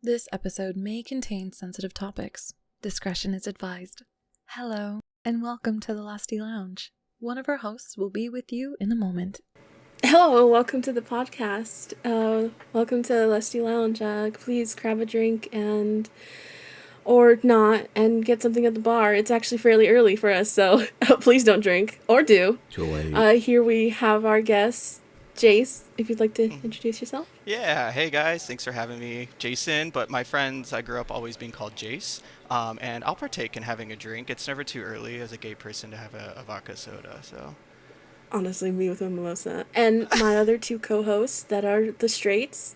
This episode may contain sensitive topics. Discretion is advised. Hello, and welcome to the Lusty Lounge. One of our hosts will be with you in a moment. Hello, welcome to the podcast. Welcome to Lusty Lounge. Please grab a drink or not, and get something at the bar. It's actually fairly early for us, so please don't drink, or do. Too late. Here we have our guest, Jase, if you'd like to introduce yourself. Yeah, hey guys, thanks for having me, Jason, but my friends, I grew up always being called Jase, and I'll partake in having a drink. It's never too early as a gay person to have a vodka soda, so. Honestly, me with a mimosa. And my other two co-hosts that are the straights.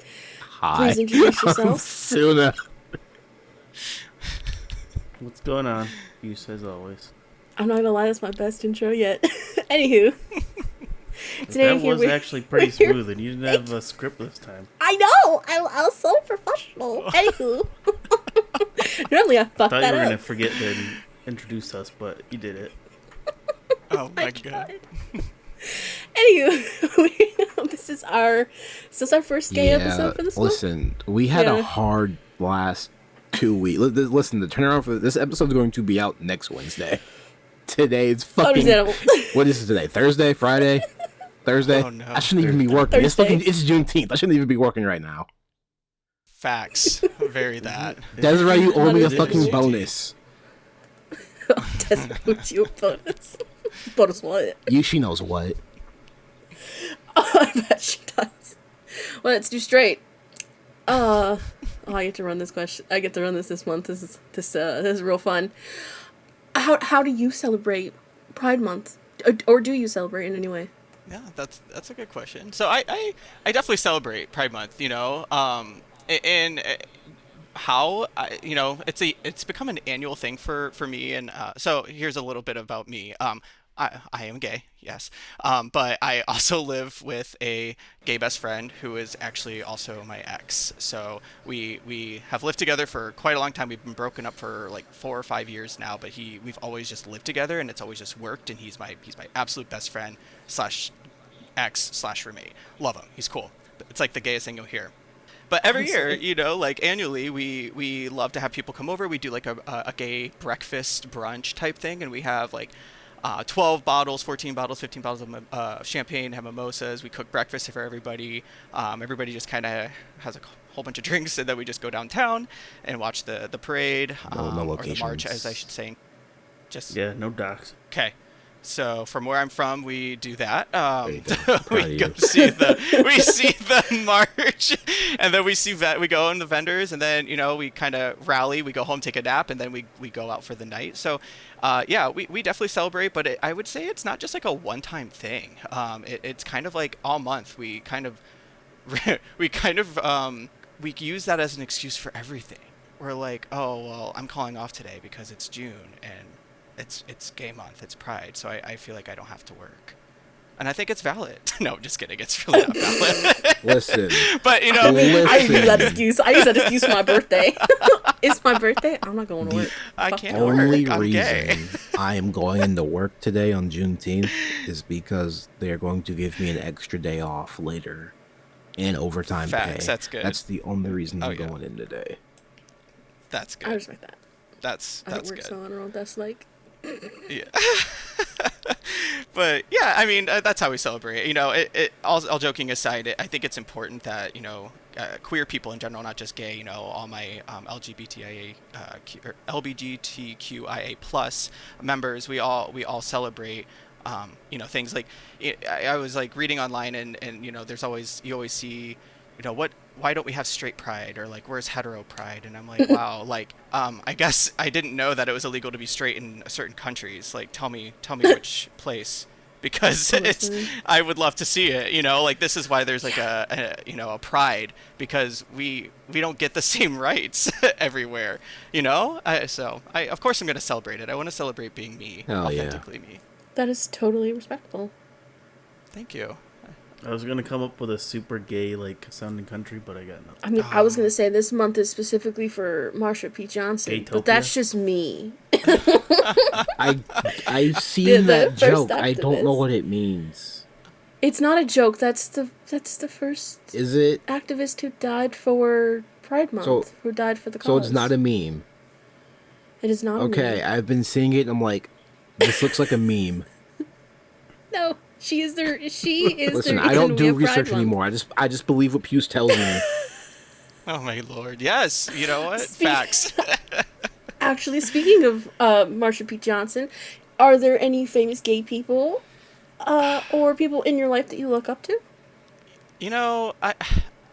Hi. Please introduce yourself. Suna. What's going on? You as always. I'm not gonna lie, that's my best intro yet. Anywho. That was actually pretty smooth, and you didn't have a script this time. I know! I was so professional. Anywho. Normally I fuck that up. I thought you were going to forget to introduce us, but you did it. Oh my god. Anywho, this is our first gay episode for this month. Listen, we had a hard last 2 weeks. Listen, the turnaround for this episode is going to be out next Wednesday. Today is fucking... What is it today? Thursday? Friday? Thursday? Oh, no. I shouldn't even be working. It's Juneteenth. I shouldn't even be working right now. Facts. Very that. That's right, you owe me a fucking bonus. Desiree owes you a bonus. Bonus what? She knows what. Oh, I bet she does. Well, let's do straight. I get to run this question. I get to run this month. This is real fun. How do you celebrate Pride Month? Or do you celebrate in any way? Yeah, that's a good question. So I definitely celebrate Pride Month, and how it's become an annual thing for me, and so here's a little bit about me. I am gay, yes, but I also live with a gay best friend who is actually also my ex. So we have lived together for quite a long time. We've been broken up for like 4 or 5 years now, but we've always just lived together, and it's always just worked. And he's my absolute best friend / ex / roommate. Love him. He's cool. It's like the gayest thing you'll hear. But every year, like annually, we love to have people come over. We do like a gay breakfast brunch type thing, and we have like 12 bottles, 14 bottles, 15 bottles of champagne, have mimosas. We cook breakfast for everybody. Everybody just kind of has a whole bunch of drinks, and then we just go downtown and watch the parade, no or the march, as I should say. No docks. Okay. So from where I'm from, we do that. We go see the march, and then we go in the vendors, and then we kind of rally. We go home, take a nap, and then we go out for the night. So, we definitely celebrate, but I would say it's not just like a one-time thing. It's kind of like all month. We use that as an excuse for everything. We're like, oh well, I'm calling off today because it's June and it's gay month, it's Pride, so I feel like I don't have to work. And I think it's valid. No, just kidding, it's really not valid. Listen. But, I use that excuse. I use that excuse for my birthday. It's my birthday, I'm not going to work. I can't work, only I'm reason gay. I am going into work today on Juneteenth is because they're going to give me an extra day off later and overtime Facts, pay. that's good. That's the only reason I'm going in today. That's good. I respect that. That's I don't work, good. so I don't know what that's like. Yeah. But yeah, I mean, that's how we celebrate. All joking aside, I think it's important that queer people in general, not just gay. All my LGBTQIA plus members, we all celebrate. Things like I was like reading online, and you always see, why don't we have straight pride, or like where's hetero pride? And I'm like, wow, like I guess I didn't know that it was illegal to be straight in certain countries. Like tell me which place, because I would love to see it. Like this is why there's like a pride, because we don't get the same rights everywhere. So of course I'm gonna celebrate it. I want to celebrate being me, authentically me. That is totally respectable. Thank you. I was going to come up with a super gay, sounding country, but I got nothing. I mean, I was going to say this month is specifically for Marsha P. Johnson, Gaytopia? but that's just me. I've seen that joke. Activist. I don't know what it means. It's not a joke. That's the first Is it activist who died for Pride Month, who died for the cause. So it's not a meme. It is not a meme. Okay, I've been seeing it and I'm like, this looks like a meme. No, she is there. Listen, I don't do research anymore. I just believe what Puce tells me. Oh my lord, yes. You know what? Facts. Actually, speaking of Marsha P. Johnson, are there any famous gay people or people in your life that you look up to? You know,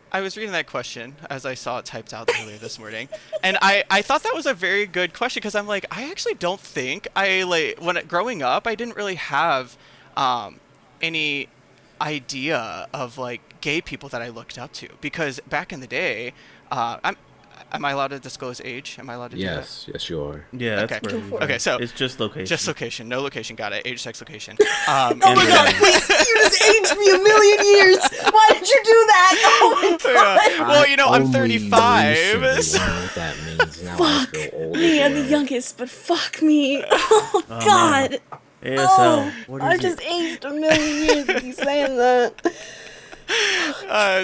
I was reading that question as I saw it typed out earlier this morning, and I thought that was a very good question because I'm like, I actually don't think growing up, I didn't really have any idea of like gay people that I looked up to, because back in the day, am I allowed to disclose age? Am I allowed to do that? Yes, you are. Yeah, okay. That's okay, so it's just location. Just location, no location. Got it. Age, sex, location. Oh my god! Please, you just aged me a million years. Why did you do that? Oh my god! Yeah. Well, you know, I'm 35. So. What that means. Now fuck I feel old me. I'm the youngest, but fuck me. Oh god. ASL. What is I just aged a million years with you saying that.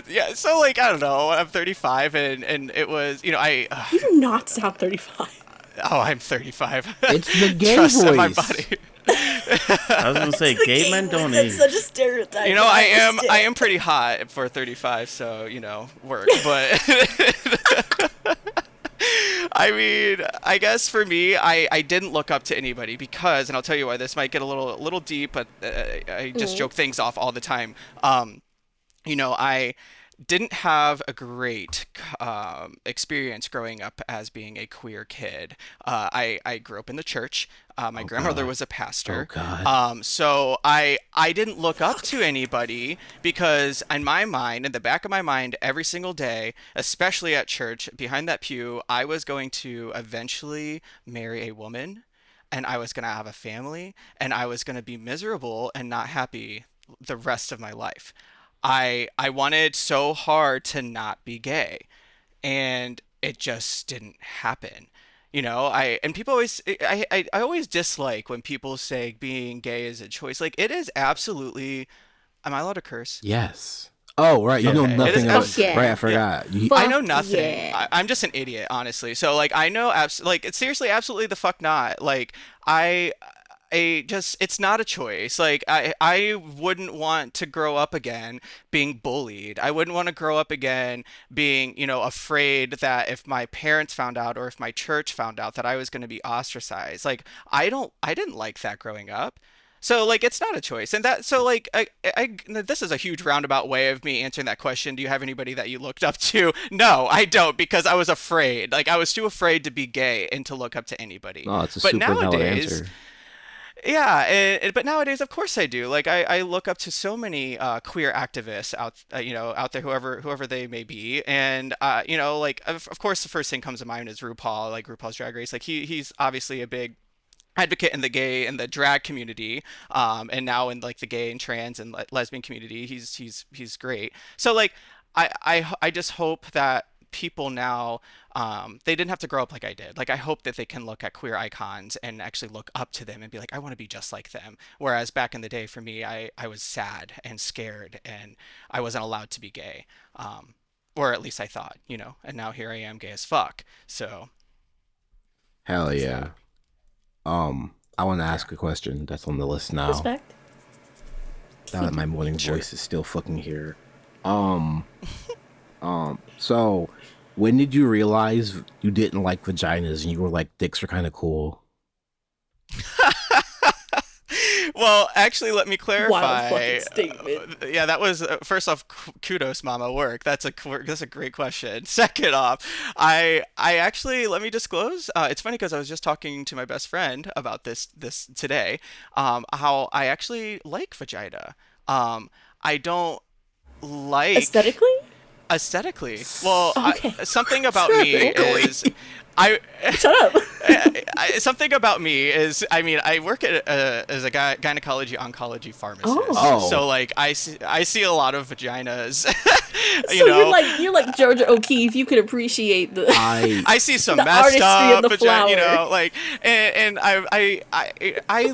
Yeah, so like I don't know, I'm 35 and it was, you know, you do not sound 35. Oh, I'm 35. It's the gay Trust voice. in my body. I was gonna say gay men don't age. That's such a stereotype. You know, I am pretty hot for 35, so you know, work. But I mean, I guess for me, I didn't look up to anybody because, and I'll tell you why. This might get a little deep, but I just joke things off all the time. You know, I didn't have a great experience growing up as being a queer kid. I grew up in the church. My grandmother was a pastor. Oh, God. So I didn't look up to anybody because in my mind, in the back of my mind, every single day, especially at church, behind that pew, I was going to eventually marry a woman, and I was going to have a family, and I was going to be miserable and not happy the rest of my life. I wanted so hard to not be gay, and it just didn't happen. You know, I always dislike when people say being gay is a choice. Like, it is absolutely. Am I allowed to curse? Yes. Oh, right. You know nothing about. Yeah. Right, I forgot. Yeah. I know nothing. Yeah. I'm just an idiot, honestly. So like, I know like it's seriously absolutely the fuck not. Like it's not a choice. Like I wouldn't want to grow up again being bullied. I wouldn't want to grow up again being, you know, afraid that if my parents found out or if my church found out that I was going to be ostracized. Like I didn't like that growing up. So like it's not a choice. And that so like I this is a huge roundabout way of me answering that question. Do you have anybody that you looked up to? No, I don't, because I was afraid. Like I was too afraid to be gay and to look up to anybody. Oh, it's a super valid answer. Yeah, but nowadays, of course, I do. Like, I look up to so many queer activists out there, whoever they may be, and you know, like, of course, the first thing comes to mind is RuPaul, like RuPaul's Drag Race. Like, he's obviously a big advocate in the gay and the drag community, and now in like the gay and trans and lesbian community, he's great. So like, I just hope that people now they didn't have to grow up like I did. Like I hope that they can look at queer icons and actually look up to them and be like, I want to be just like them. Whereas back in the day for me, I was sad and scared and I wasn't allowed to be gay, or at least I thought, you know. And now here I am, gay as fuck. So hell yeah. I want to ask a question that's on the list now. Respect. Now that my morning voice is still fucking here. So when did you realize you didn't like vaginas and you were like, dicks are kind of cool? Well, actually, let me clarify. Wild fucking statement. Yeah, that was first off, kudos, mama, work. That's a great question. Second off, I actually, let me disclose. It's funny because I was just talking to my best friend about this today. How I actually like vagina. I don't like aesthetically. Well, okay. Something about me is shut up. Something about me is, I mean, I work as a gynecology oncology pharmacist. Oh. So like I see a lot of vaginas. So you're like Georgia O'Keeffe. You could appreciate the. I see some the messed up of the flower. You know, like, and I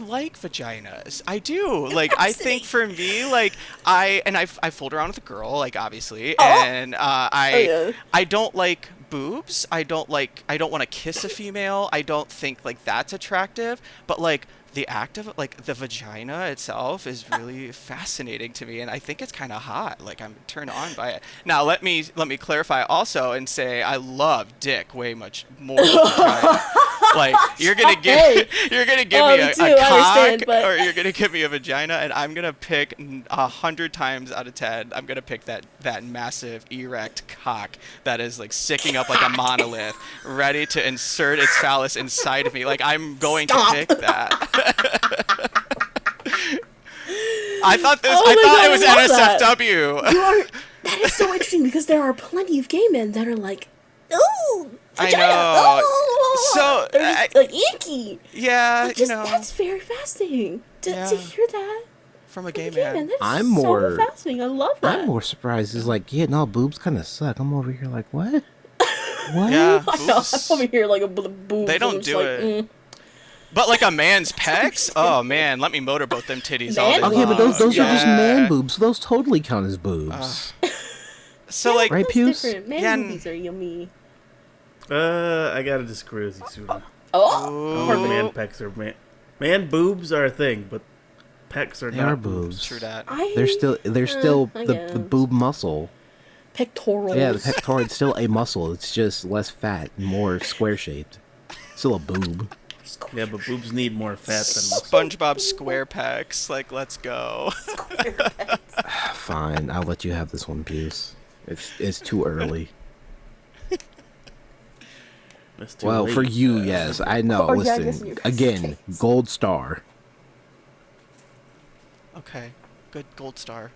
like vaginas. I do. Like, I think for me, like, I fooled around with a girl, like, obviously, and I don't like boobs. I don't want to kiss a female. I don't think like that's attractive, but like the act of like the vagina itself is really fascinating to me, and I think it's kind of hot. Like I'm turned on by it. Now let me clarify also and say I love dick way much more than vagina. Like you're gonna give me a cock or you're gonna give me a vagina, and I'm gonna pick 100 times out of 10. I'm gonna pick that massive erect cock that is like sticking up like a monolith, ready to insert its phallus inside of me. Like I'm going to pick that. I thought it was NSFW. That is so interesting because there are plenty of gay men that are like, ooh, vagina, I know. So they're just, like icky. Yeah, that's very fascinating to hear that from a gay man. That is I'm so fascinating. I love that. I'm more surprised. It's like, yeah, no, boobs kind of suck. I'm over here like, what? What? Yeah, I'm over here like a boob. They don't do it. But like a man's pecs? Oh man, let me motorboat them titties all day long. Okay, but those are just man boobs. So those totally count as boobs. So like, right, Puce? Man boobies are yummy. I gotta disagree with you, Suna. Man pecs are man boobs are a thing, but pecs are not boobs. True that. They're still the boob muscle. Pectorals. Yeah, the pectoral is still a muscle. It's just less fat and more square shaped. Still a boob. Yeah, but boobs need more fat than muscle. SpongeBob SquarePants, like let's go. Fine, I'll let you have this one, Puce. It's too early. Well, late. for you, yes, I know. Listen, again, gold star. Okay, good gold star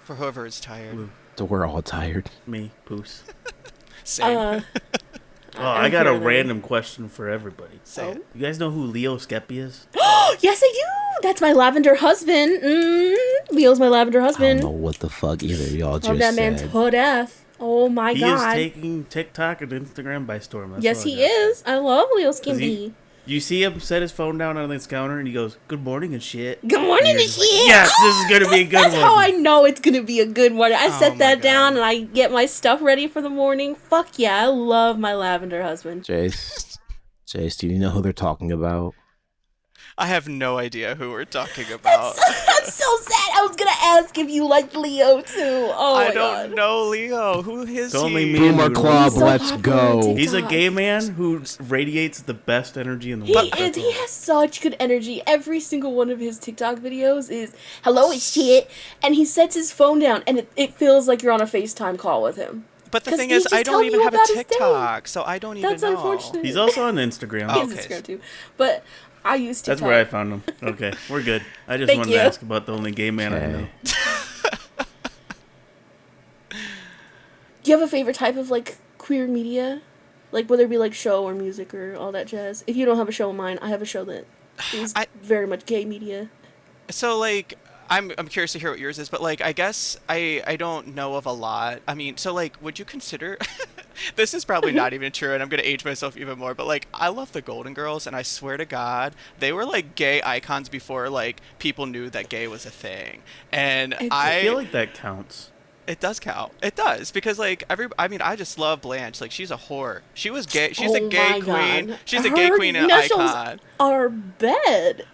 for whoever is tired. So we're all tired. Me, Poos. Same. I got a random question for everybody. Say You guys know who Leo Skeppy is? Yes, I do. That's my lavender husband. Leo's my lavender I husband. don't know what the fuck either of y'all just Love that man said. to death. Oh my He god. is taking TikTok and Instagram by storm. That's Yes, all I he got. is. I love Leo Skimpy. You see him set his phone down on his counter and he goes, "Good morning" and shit. Good morning And and you're just like, shit. yes, this is gonna be a good That's one. how I know it's gonna be a good one. I set my that God. down and I get my stuff ready for the morning. Fuck yeah, I love my lavender husband. Jase, do you know who they're talking about? I have no idea who we're talking about. That's so sad. I was gonna ask if you liked Leo too. Oh my I god. don't know Leo. Who is It's only he? me. Boomer Club, He's so let's popular on go. TikTok. He's a gay man who radiates the best energy in the He world. is. He has such good energy. Every single one of his TikTok videos is "Hello, it's shit," and he sets his phone down, and it feels like you're on a FaceTime call with him. But the 'Cause thing he's is, just I don't telling even you have a about his day. TikTok, so I don't even That's know. unfortunate. He's also on Instagram. He has Okay. Instagram too, but I use TikTok. That's where I found him. Okay, we're good. I just Thank wanted you. to ask about the only gay man I know. Do you have a favorite type of like queer media, like whether it be like show or music or all that jazz? If you don't have a show of mine, I have a show that is very much gay media. So like, I'm curious to hear what yours is, but like, I guess I don't know of a lot. I mean, so like, would you consider? This is probably not even true, and I'm gonna age myself even more. But like, I love the Golden Girls, and I swear to God, they were like gay icons before like people knew that gay was a thing. And I feel like that counts. It does count. It does, because like I just love Blanche. Like, she's a whore. She was gay. She's a gay queen. God. She's a gay queen and initials icon. Are bed.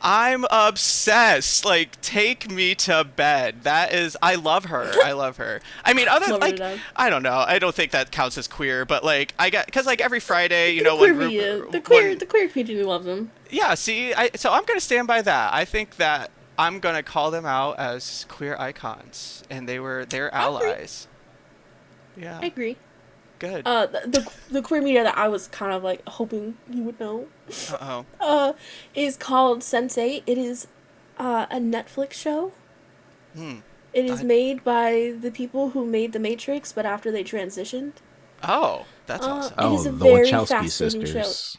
I'm obsessed. Like, take me to bed. That is, I love her. I love her. I mean, Love her like, to death. I don't know. I don't think that counts as queer, but like, I get, because like every Friday, you The know, queer when media, the queer community loves them. yeah. See, so I'm gonna stand by that. I think that I'm gonna call them out as queer icons, and they're allies. Yeah. I agree. Good. The queer media that I was kind of like hoping you would know Uh-oh. is called Sense8. It is a Netflix show. It is made by the people who made The Matrix, but after they transitioned. Oh, that's awesome. It is a the very Wachowski fascinating sisters.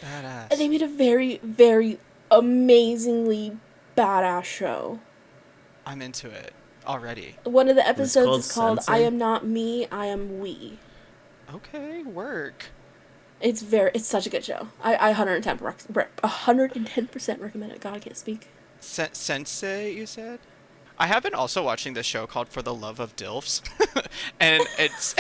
Badass. And they made a very, very amazingly badass show. I'm into it already. One of the episodes is called Sensei? I Am Not Me, I Am We. Okay, work. It's such a good show. I 110% recommend it. God, I can't speak. Sensei, you said? I have been also watching this show called For the Love of Dilfs, and it's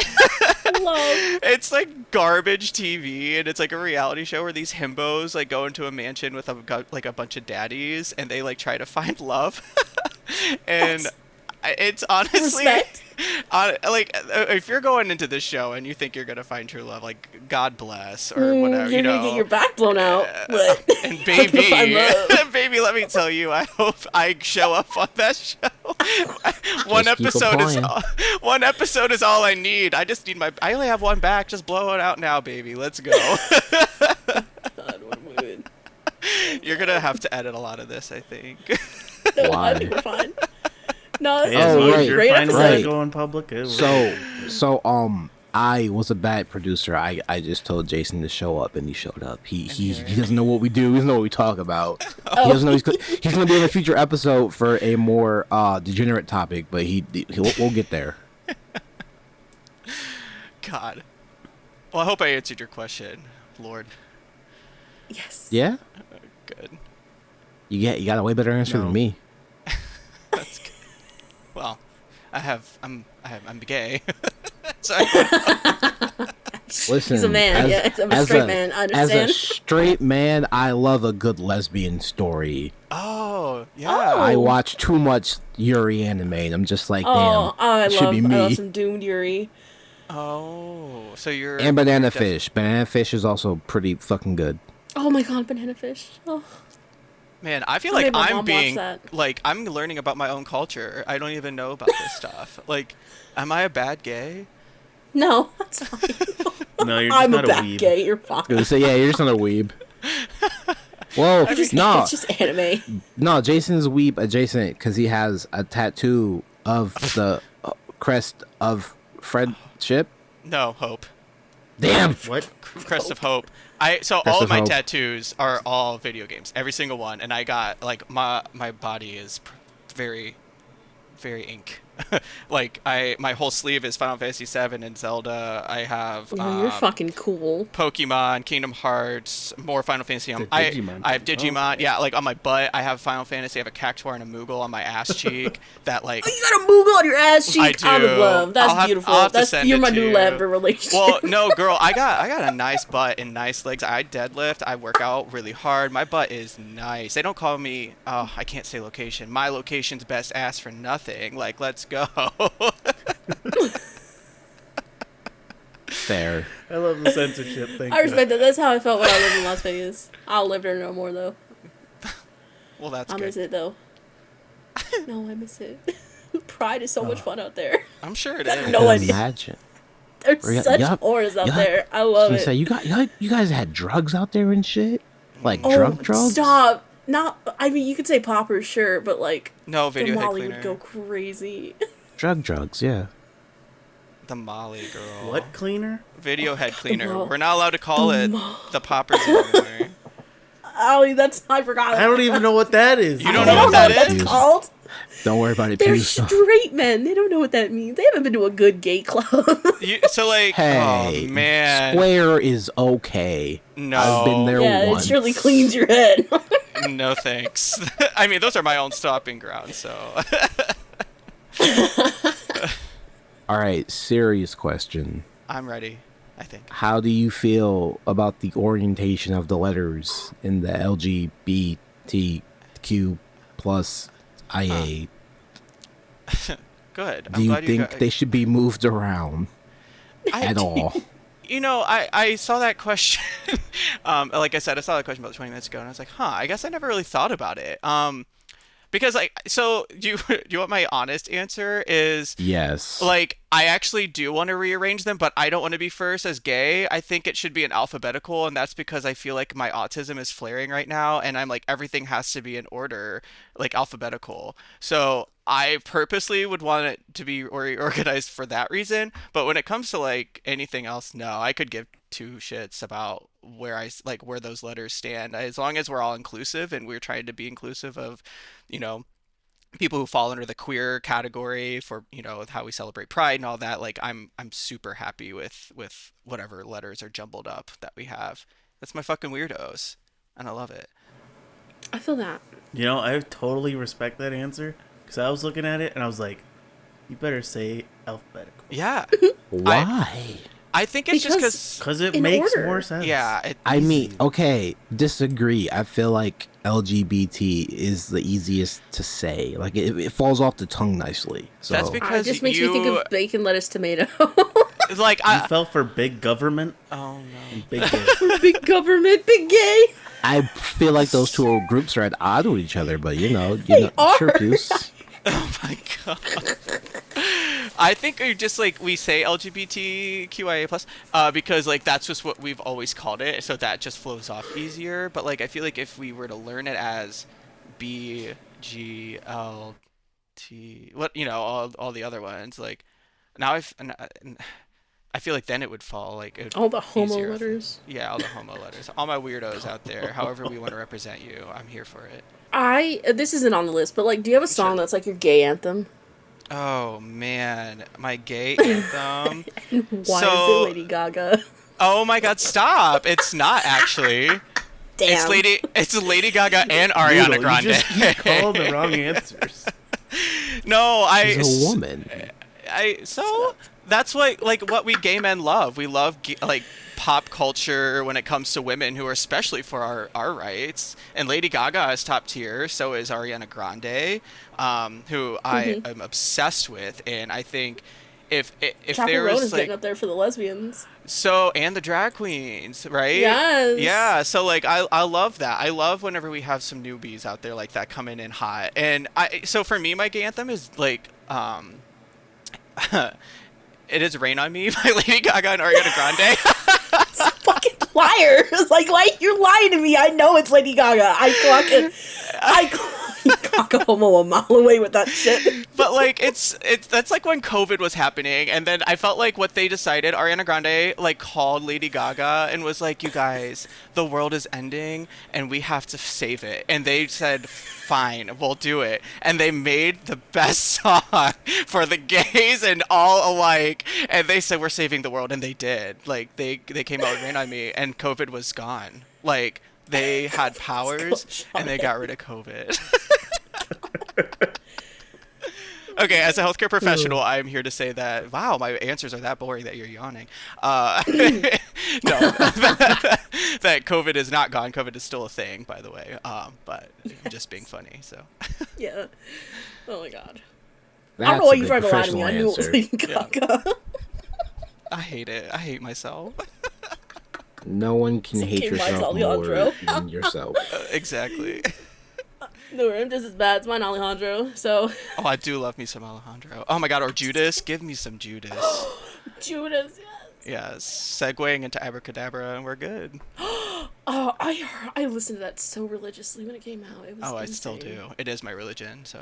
it's like garbage TV, and it's like a reality show where these himbos like go into a mansion with like a bunch of daddies, and they like try to find love, and it's honestly like if you're going into this show and you think you're gonna find true love, like God bless or whatever, you're gonna get your back blown out. But and baby, let me tell you, I hope I show up on that show. One episode is all I need. I just need I only have one back. Just blow it out now, baby. Let's go. God, what a mood. You're gonna have to edit a lot of this, I think. No, I think we're fine. No, it's right. Great episode. Right. Go in public. So I was a bad producer. I just told Jason to show up, and he showed up. He doesn't know what we do. He doesn't know what we talk about. He doesn't know he's going to be in a future episode for a more degenerate topic, but we'll get there. God. Well, I hope I answered your question, Lord. Yes. Yeah. Good. You got a way better answer than me. That's good. Well, I'm gay. So Listen, he's a man. I'm a straight man. I understand. As a straight man, I love a good lesbian story. Oh, yeah. I watch too much Yuri anime, and I'm just like, damn, I should be me. I love some doomed Yuri. Oh, so you're... And Banana Fish. Banana Fish is also pretty fucking good. Oh my god, Banana Fish. Oh. Man, I feel like I'm learning about my own culture. I don't even know about this stuff. Like, am I a bad gay? No, that's fine. No, you're just not a bad weeb. Gay. You're fine. So yeah, you're just not a weeb. Well, no, it's just anime. No, Jason's weeb adjacent because he has a tattoo of the crest of friendship. No, hope. Damn. What? Crest of hope. All of my tattoos are all video games, every single one, and I got like my body is very, very ink. Like my whole sleeve is Final Fantasy VII and Zelda. I have you're fucking cool. Pokemon, Kingdom Hearts, more Final Fantasy. I have Digimon. Oh. Yeah, like on my butt, I have Final Fantasy. I have a Cactuar and a Moogle on my ass cheek. That like. Oh, you got a Moogle on your ass cheek. I do. I'm in love. That's beautiful. You're my new lavender relationship. Well, no, girl, I got a nice butt and nice legs. I deadlift. I work out really hard. My butt is nice. They don't call me. Oh, I can't say location. My location's best ass for nothing. Like, let's go. Fair. I love the censorship thing. I respect that. That's how I felt when I lived in Las Vegas. I'll live there no more, though. Well, that's I good. miss it, though. No, I miss it. Pride is so much fun out there. I'm sure it is. No idea. Imagine. There's such auras out there. I love it. Say, you guys had drugs out there and shit? Like drugs? Stop. Not, I mean, you could say poppers, sure, but like, no, video the head Molly cleaner. would go crazy. Drugs, yeah. The Molly, girl. What cleaner? Video head cleaner. We're not allowed to call it the poppers anymore. Ollie, I forgot. I don't even know what that is. You don't know what that is? That's called? Don't worry about it. They're straight men. They don't know what that means. They haven't been to a good gay club. So like, hey, oh man, Square is okay. No, I've been there once. It surely cleans your head. No thanks. I mean, those are my own stopping grounds. So. All right, serious question. I'm ready, I think. How do you feel about the orientation of the letters in the LGBTQ plus IA? Good. Do you think they should be moved around at all? You know, I saw that question. Like I said, I saw that question about 20 minutes ago, and I was like, I guess I never really thought about it. Because like, so do you want my honest answer is yes. Like, I actually do want to rearrange them, but I don't want to be first as gay. I think it should be in alphabetical, and that's because I feel like my autism is flaring right now, and I'm like, everything has to be in order, like alphabetical. So I purposely would want it to be organized for that reason. But when it comes to like anything else, no, I could give two shits about where where those letters stand, as long as we're all inclusive and we're trying to be inclusive of, you know, people who fall under the queer category for, you know, how we celebrate Pride and all that. Like, I'm super happy with whatever letters are jumbled up that we have. That's my fucking weirdos, and I love it. I feel that. You know, I totally respect that answer, Because I was looking at it and I was like, you better say alphabetical. Yeah. Why? I think it's just because it makes order. more sense. Yeah. I mean, okay, disagree. I feel like LGBT is the easiest to say. Like it falls off the tongue nicely. So That's because it just makes me think of bacon, lettuce, tomato. like I fell for big government. Oh no. And big gay. Big government, big gay. I feel like those two groups are at odds with each other, but you know, are. sure, Goose. Oh my god. I think you're just like we say LGBTQIA plus because like that's just what we've always called it, so that just flows off easier. But like I feel like if we were to learn it as BGLT, what all the other ones, like now I feel like then it would fall like it would All the homo easier. letters. Yeah, all the homo letters. All my weirdos out there. However we want to represent you, I'm here for it. This isn't on the list, but like, do you have a song that's like your gay anthem? Oh man, my gay anthem. Why is it Lady Gaga? Oh my god, stop! It's not actually. Damn. It's Lady Gaga and Ariana Grande. You just keep calling the wrong answers. No, She's a woman. So that's what we gay men love. We love like pop culture when it comes to women who are especially for our rights. And Lady Gaga is top tier. So is Ariana Grande, who I am obsessed with. And I think if there was like getting up there for the lesbians. So and the drag queens, right? Yes. Yeah. So like I love that. I love whenever we have some newbies out there like that coming in hot. And so for me, my gay anthem is like it is "Rain on Me" by Lady Gaga and Ariana Grande. Fucking liar! Like you're lying to me. I know it's Lady Gaga. I clock a homo a mile away with that shit. But like that's like when COVID was happening, and then I felt like what they decided, Ariana Grande like called Lady Gaga and was like, "You guys, the world is ending, and we have to save it." And they said, "Fine, we'll do it." And they made the best song for the gays and all alike. And they said, "We're saving the world," and they did. Like they came out with "Rain on Me," and COVID was gone. Like they had powers, and they got rid of COVID. Okay, as a healthcare professional, I'm here to say that, wow, my answers are that boring that you're yawning. No, that COVID is not gone. COVID is still a thing, by the way. But I'm just being funny, so. Yeah. Oh my god. That's I don't know why you a tried big to lie to me. I knew it was professional Lady Gaga. I hate it. I hate myself. No one can hate Okay, yourself mine's more Alejandro. than yourself. Exactly. No, I'm just as bad. It's mine, Alejandro. So. Oh, I do love me some Alejandro. Oh my god, or Judas. Give me some Judas. Judas, yes. Yes, segueing into Abracadabra, and we're good. Oh, I listened to that so religiously when it came out. It was Oh, I insane. still do. It is my religion, so.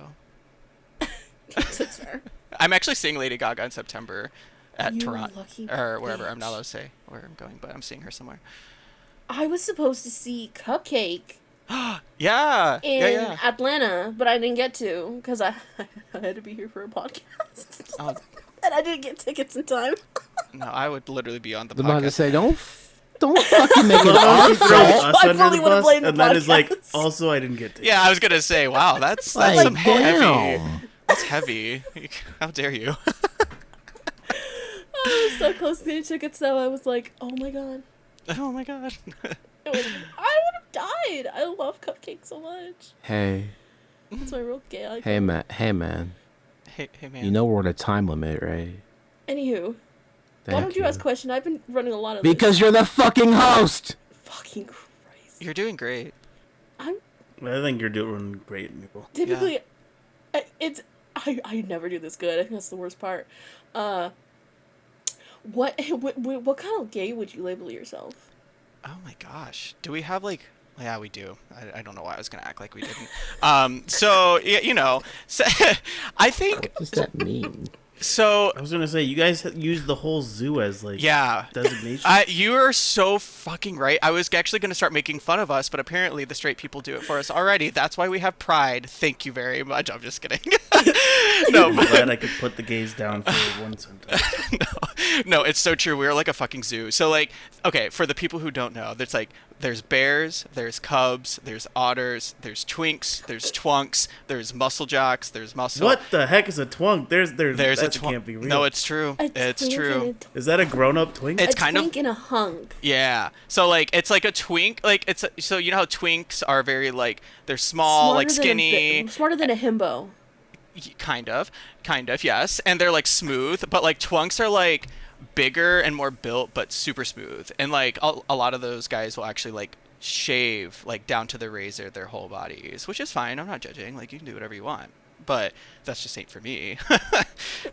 That's fair. I'm actually seeing Lady Gaga in September at You Toronto, lucky or wherever. I'm not bitch. allowed to say where I'm going, but I'm seeing her somewhere. I was supposed to see Cupcake Yeah, in Atlanta, but I didn't get to because I had to be here for a podcast. Oh, And I didn't get tickets in time. no, I would literally be on the I'm about to podcast. say, don't fucking make it Well, our she throws fault. us I under fully the would've bus, blamed the and then is like, podcast. also I didn't get to. Yeah, I was gonna say, wow, that's Like, some heavy. damn. That's heavy. How dare you? I was so close to getting tickets, though. I was like, oh my god. Oh my god. I would have died. I love Cupcake so much. Hey, That's my real gay icon. hey, man. Hey, man. You know we're at a time limit, right? Anywho, Thank why don't you ask a question? I've been running a lot of Because you're the fucking host. fucking Christ. You're doing great. I'm I think you're doing great, Nicole. typically, I never do this good. I think that's the worst part. What kind of gay would you label yourself? Oh my gosh. Do we have like? Yeah, we do. I don't know why I was gonna act like we didn't. So yeah, so, I think. What does that mean? So I was gonna say you guys use the whole zoo as like yeah. designation. You are so fucking right. I was actually going to start making fun of us, but apparently the straight people do it for us already. That's why we have pride. Thank you very much. I'm just kidding. No, I'm glad I could put the gays down for one sentence. no. No, it's so true. We're like a fucking zoo. So like, okay, for the people who don't know, there's bears, there's cubs, there's otters, there's twinks, there's twunks, there's muscle jocks, there's muscle. What the heck is a twunk? There's a twunk. Can't be real. No, it's true. It's true. Is that a grown-up twink? It's a kind twink of and a hunk. Yeah. So like it's like a twink. Like it's so you know how twinks are very like they're small, like skinny, smarter than a himbo. Kind of, yes. And they're like smooth, but like twunks are like bigger and more built, but super smooth. And like a lot of those guys will actually like shave like down to the razor their whole bodies, which is fine. I'm not judging. Like you can do whatever you want, but that's just ain't for me.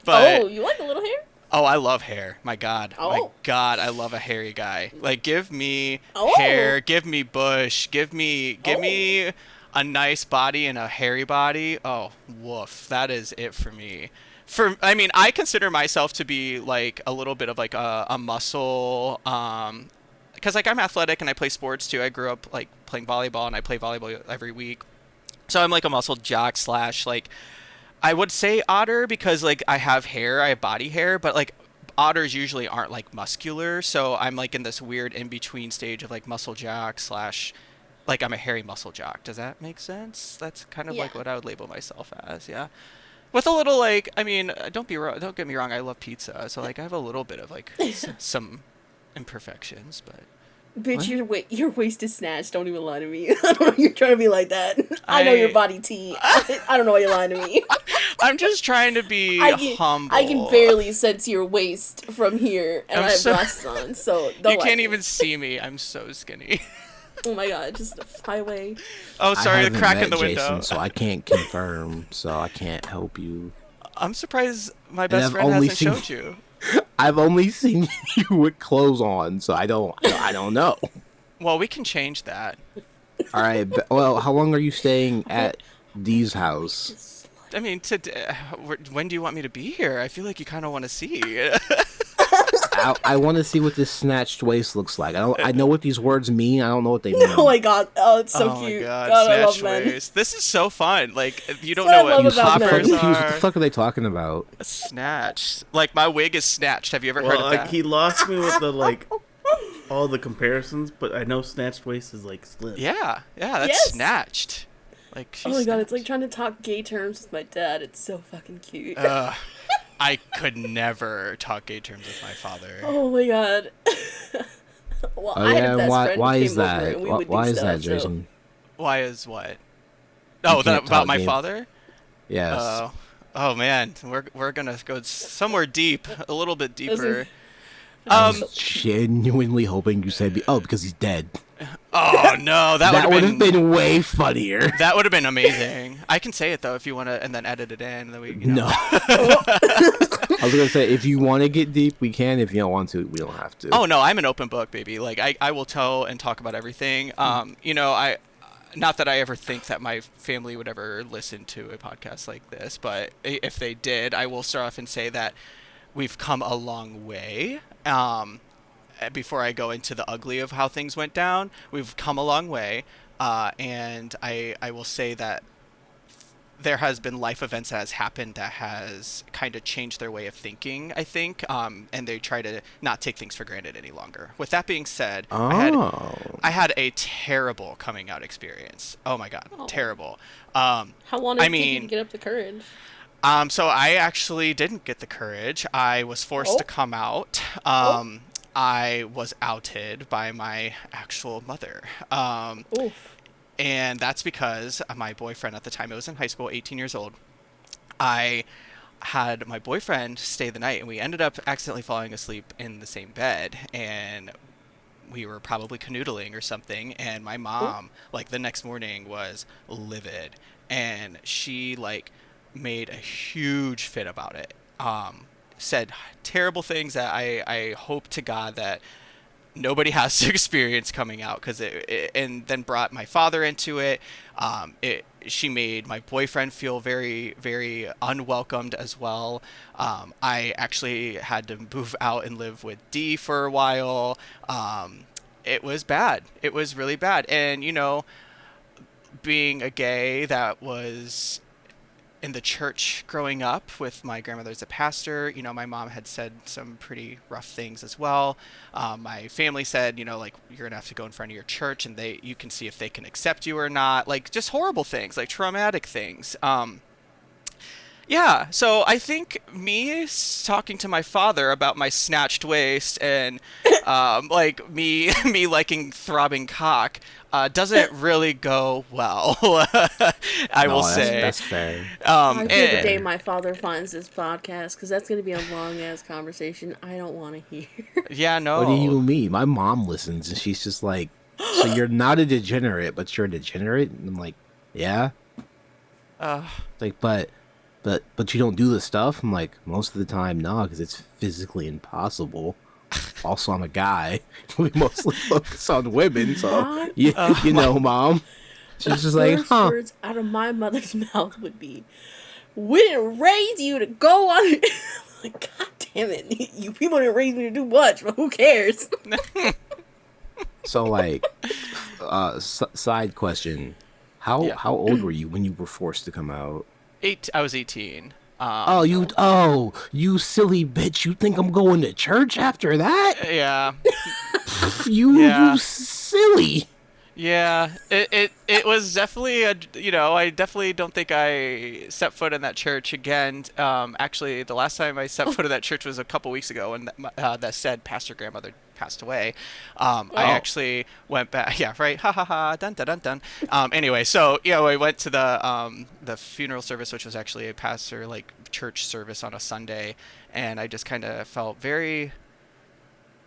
But you like a little hair? Oh, I love hair. My God. Oh. My God, I love a hairy guy. Like, give me hair, give me bush, give me a nice body and a hairy body. Oh, woof. That is it for me. I mean, I consider myself to be like a little bit of like a muscle, because like I'm athletic and I play sports too. I grew up like playing volleyball and I play volleyball every week. So I'm like a muscle jock / like, I would say otter because like I have hair, I have body hair, but like otters usually aren't like muscular. So I'm like in this weird in between stage of like muscle jock / like I'm a hairy muscle jock. Does that make sense? That's kind of like what I would label myself as. Yeah. With a little like, I mean, don't get me wrong. I love pizza. So like I have a little bit of like some imperfections, but. Bitch, your waist is snatched. Don't even lie to me. I don't know you're trying to be like that. I know your body T. I don't know why you're lying to me. I'm just trying to be humble. I can barely sense your waist from here, and I have glasses on, so don't You can't even see me. I'm so skinny. Oh my God, just a highway. Oh, sorry, the crack in the Jason, window. so I can't confirm, so I can't help you. I'm surprised my best friend hasn't showed you. I've only seen you with clothes on, so I don't know. Well, we can change that. All right. Well, how long are you staying at Dee's house? I mean, when do you want me to be here? I feel like you kind of want to see. I want to see what this snatched waist looks like. I know what these words mean. I don't know what they mean. Oh my God! Oh, it's so cute. Oh my God! God, Snatched I love waist. This is so fun. Like you don't That's know what I what love about poppers men. What are. the fuck are they talking about? Snatched. Like my wig is snatched. Have you ever heard of that? He lost me with the like all the comparisons, but I know snatched waist is like slim. Yeah, that's Yes. snatched. Like she's Oh my God! snatched. It's like trying to talk gay terms with my dad. It's so fucking cute. I could never talk gay terms with my father. Oh my God. Well, Oh I had yeah, a best why? friend Why who is came over that? and we would do Why is stuff, that, so- Jason? Why is what? Oh, can't about talk my gay- father? Yes. Oh man, we're gonna go somewhere deep, a little bit deeper. I was genuinely hoping you said, because he's dead. Oh no, that would have been way funnier. That would have been amazing. I can say it though if you want to, and then edit it in. And then we. No. I was gonna say if you want to get deep, we can. If you don't want to, we don't have to. Oh no, I'm an open book, baby. Like I will tell and talk about everything. Not that I ever think that my family would ever listen to a podcast like this, but if they did, I will start off and say that we've come a long way. Before I go into the ugly of how things went down, we've come a long way, and I will say that there has been life events that has happened that has kind of changed their way of thinking, I think, and they try to not take things for granted any longer. With that being said, I had a terrible coming out experience. Oh my God, terrible. How long did it take you to get up the courage? So I actually didn't get the courage. I was forced to come out. I was outed by my actual mother. Oof. And that's because my boyfriend at the time, I was in high school, 18 years old. I had my boyfriend stay the night, and we ended up accidentally falling asleep in the same bed. And we were probably canoodling or something. And my mom, like the next morning, was livid. And she made a huge fit about it. Said terrible things that I hope to God that nobody has to experience coming out, and then brought my father into it. She made my boyfriend feel very, very unwelcomed as well. I actually had to move out and live with Dee for a while. It was bad. It was really bad. And, being a gay, that was in the church growing up with my grandmother's a pastor. You know, my mom had said some pretty rough things as well. My family said, you know, like, you're gonna have to go in front of your church and you can see if they can accept you or not. Like, just horrible things, like traumatic things. Yeah, so I think me talking to my father about my snatched waist and like me liking throbbing cock doesn't really go well. I will say that's fair. I fear the day my father finds this podcast, because that's going to be a long ass conversation I don't want to hear. Yeah, no. What do you mean? My mom listens and she's just like, so you're not a degenerate, but you're a degenerate? And I'm like, yeah. Like, but you don't do the stuff? I'm like, most of the time, no, because it's physically impossible. Also, I'm a guy. We mostly focus on women, so you know, Mom. She's just like, huh. Words out of my mother's mouth would be, "We didn't raise you to go on." Like, God damn it, you people didn't raise me to do much, but who cares? So, like, side question: How old were you when you were forced to come out? I was 18. You silly bitch! You think I'm going to church after that? Yeah. You silly. Yeah, it was definitely I definitely don't think I set foot in that church again. Actually, the last time I set foot in that church was a couple weeks ago, when that said pastor grandmother passed away. I actually went back. Yeah, right. Ha ha ha. Dun dun dun dun. Anyway, so I went to the funeral service, which was actually a pastor church service on a Sunday, and I just kind of felt very.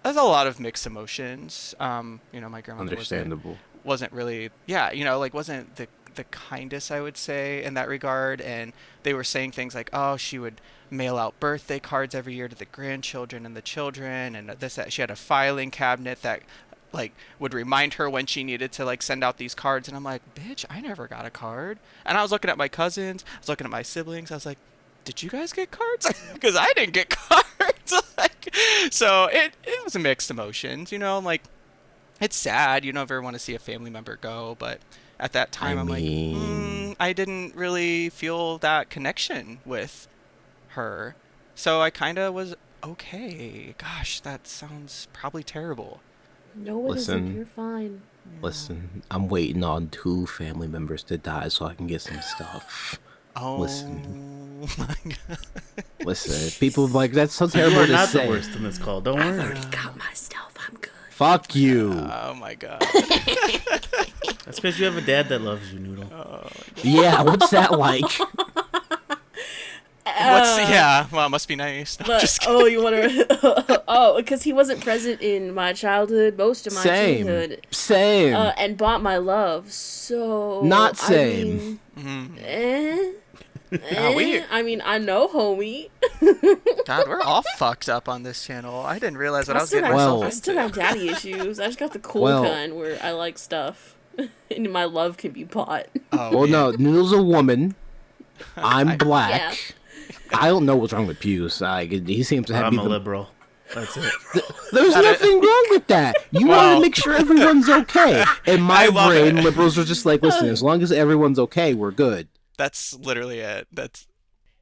There's a lot of mixed emotions. My grandmother Understandable. wasn't really wasn't the kindest, I would say, in that regard. And they were saying things like, oh, she would mail out birthday cards every year to the grandchildren and the children, and that she had a filing cabinet that would remind her when she needed to send out these cards. And I'm like, bitch, I never got a card. And I was looking at my cousins, I was looking at my siblings, I was like, did you guys get cards? Because I didn't get cards. So it was a mixed emotions, it's sad, you never want to see a family member go, but at that time I didn't really feel that connection with her. So I kind of was okay. Gosh, that sounds probably terrible. No, it isn't. You're fine. Listen, I'm waiting on 2 family members to die so I can get some stuff. Oh, listen. My God. Listen, people like, that's so terrible to say. You're not the worst in this call. Don't worry. I've already got my stuff. I'm good. Fuck you. Oh my God. That's because you have a dad that loves you, Noodle. Oh, yeah, what's that like? Well, it must be nice. No, you want to? Because he wasn't present in my childhood, most of my childhood. Same. And bought my love. So not same. I know, homie. God, we're all fucked up on this channel. I didn't realize what I was getting myself into. I still have daddy issues. I just got the cool kind where I like stuff, and my love can be bought. No, Noodle's a woman. I'm black. Yeah. I don't know what's wrong with Pews. He seems to have. I'm a liberal. That's it. There's nothing wrong with that. You want to make sure everyone's okay. In my brain, liberals are just like, listen, as long as everyone's okay, we're good. That's literally it.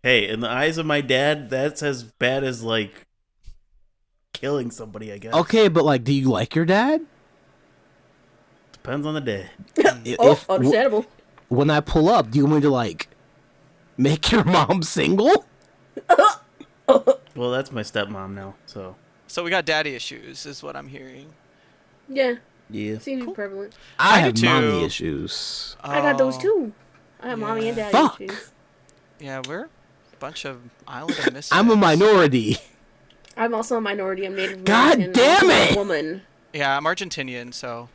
Hey, in the eyes of my dad, that's as bad as killing somebody, I guess. Okay, but do you like your dad? Depends on the day. Understandable. When I pull up, do you want me to make your mom single? Well, that's my stepmom now, so. So we got daddy issues, is what I'm hearing. Yeah. Yeah. Seems to be prevalent. I have mommy issues. I got those too. I have mommy and daddy issues. Yeah, we're a bunch of islander misfits. I'm a minority. I'm also a minority. I'm Native God American. damn it! Woman. Yeah, I'm Argentinian, so.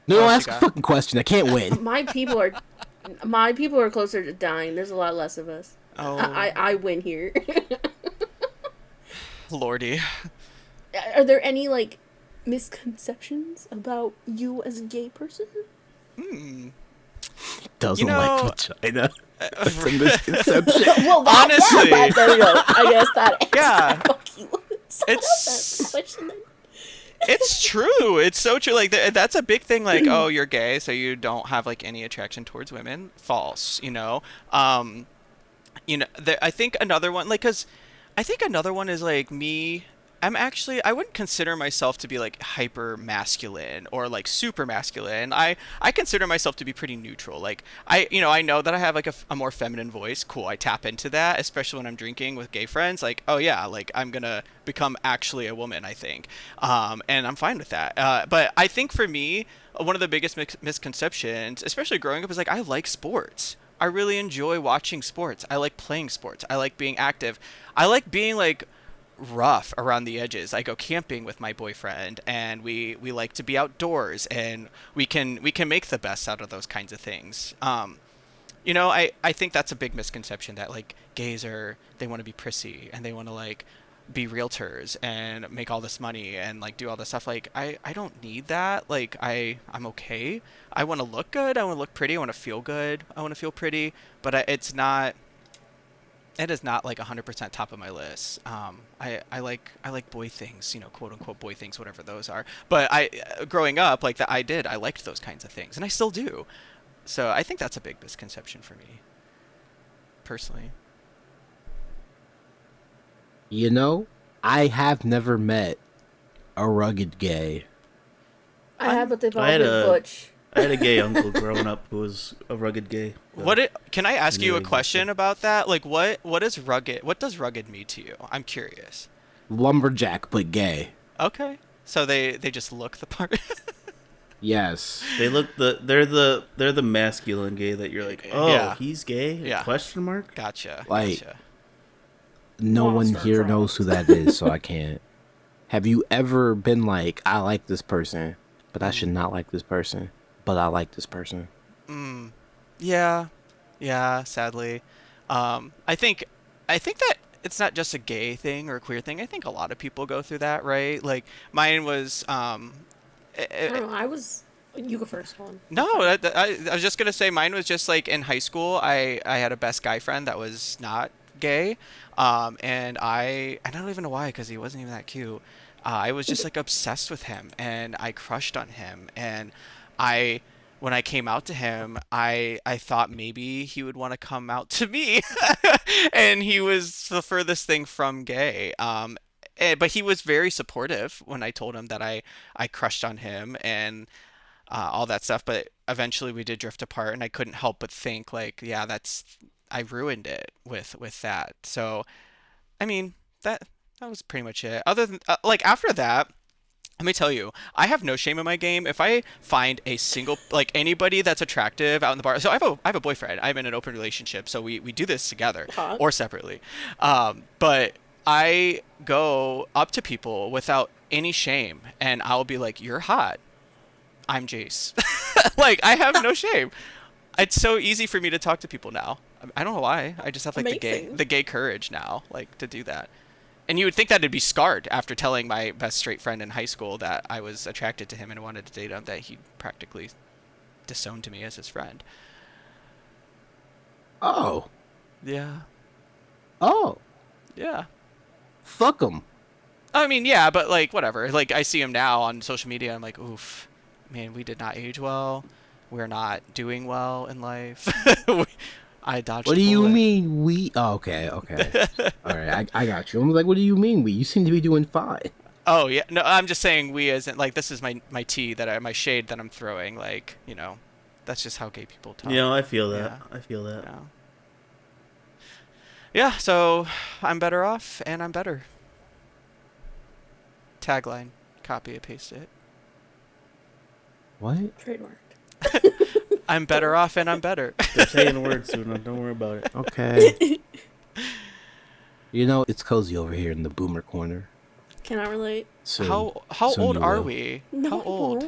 No, ask a fucking question. I can't win. My people are closer to dying. There's a lot less of us. Oh. I win here. Lordy. Are there any misconceptions about you as a gay person? Doesn't like vagina. That's a misconception. Well, honestly, there you go. I guess that. Yeah. It's it's true. It's so true. That's a big thing. Oh, you're gay, so you don't have any attraction towards women. False. I think another one, like, cause I think another one is like me. I wouldn't consider myself to be like hyper masculine or like super masculine. I consider myself to be pretty neutral. Like I know that I have like a more feminine voice. Cool. I tap into that, especially when I'm drinking with gay friends. Like, oh yeah, like I'm gonna become actually a woman, I think. And I'm fine with that. But I think for me, one of the biggest misconceptions, especially growing up, is like I like sports. I really enjoy watching sports. I like playing sports. I like being active. I like being like rough around the edges. I go camping with my boyfriend, and we like to be outdoors, and we can make the best out of those kinds of things. I think that's a big misconception that like gays they want to be prissy and they want to like be realtors and make all this money and like do all this stuff. Like I don't need that. Like I'm okay. I want to look good. I want to look pretty. I want to feel good. I want to feel pretty. But it is not like 100% top of my list. I like boy things, quote unquote boy things, whatever those are. But growing up like that, I liked those kinds of things, and I still do. So I think that's a big misconception for me, personally. I have never met a rugged gay. I have, but they've all been butch. I had a gay uncle growing up who was a rugged gay. Can I ask you a question about that? Like, what is rugged? What does rugged mean to you? I'm curious. Lumberjack, but gay. Okay, so they just look the part. Yes, they look they're the masculine gay that you're like, oh, yeah. He's gay? Yeah. Question mark? Gotcha. Like, gotcha. No one here knows who that is, so I can't. Have you ever been like, I like this person, but I should not like this person? But I like this person. Yeah, sadly. I think that it's not just a gay thing or a queer thing. I think a lot of people go through that, right? Like mine was. I don't know. You go first, Colin. No, I was just gonna say mine was just like in high school. I had a best guy friend that was not gay, and I don't even know why, because he wasn't even that cute. I was just like obsessed with him, and I crushed on him, and when I came out to him, I thought maybe he would want to come out to me, and he was the furthest thing from gay. But he was very supportive when I told him that I crushed on him and all that stuff. But eventually we did drift apart, and I couldn't help but think like, yeah, I ruined it with that. So, I mean, that was pretty much it. Other than like after that, let me tell you, I have no shame in my game. If I find a single, like anybody that's attractive out in the bar, so I have a boyfriend. I'm in an open relationship, so we do this together or separately. But I go up to people without any shame, and I'll be like, "You're hot. I'm Jase." Like I have no shame. It's so easy for me to talk to people now. I don't know why. I just have like the gay courage now, like to do that. And you would think that it'd be scarred after telling my best straight friend in high school that I was attracted to him and wanted to date him, that he practically disowned me as his friend. Oh. Yeah. Oh. Yeah. Fuck him. I mean, yeah, but like whatever. Like I see him now on social media. I'm like, oof, man, we did not age well. We're not doing well in life. I dodged. What do you mean we? Oh, okay. All right, I got you. I'm like, what do you mean we? You seem to be doing fine. Oh yeah, no, I'm just saying we isn't like this is my tea my shade that I'm throwing. Like that's just how gay people talk. I feel that. Yeah. I feel that. Yeah. So I'm better off, and I'm better. Tagline, copy and paste it. What? Trademarked. I'm better off, and I'm better. They're saying words soon. Don't worry about it. Okay. It's cozy over here in the boomer corner. Can I relate? How old are we? No, how old?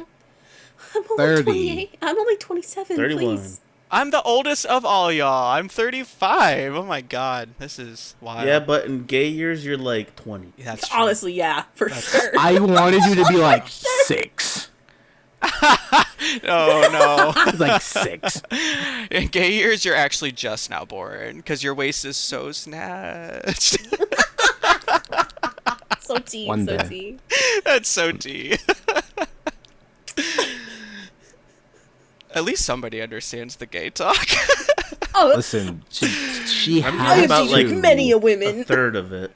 I'm only 30. 28. I'm only 27. 31. Please. I'm the oldest of all y'all. I'm 35. Oh my god, this is wild. Yeah, but in gay years, you're like 20. Yeah, that's true. Honestly, yeah, that's sure. I wanted you to be like 6. No. It's like 6. In gay years, you're actually just now born because your waist is so snatched. So tea. One so day. tea. That's so tea. At least somebody understands the gay talk. Listen, she I'm has talking about like many a women. a third of it.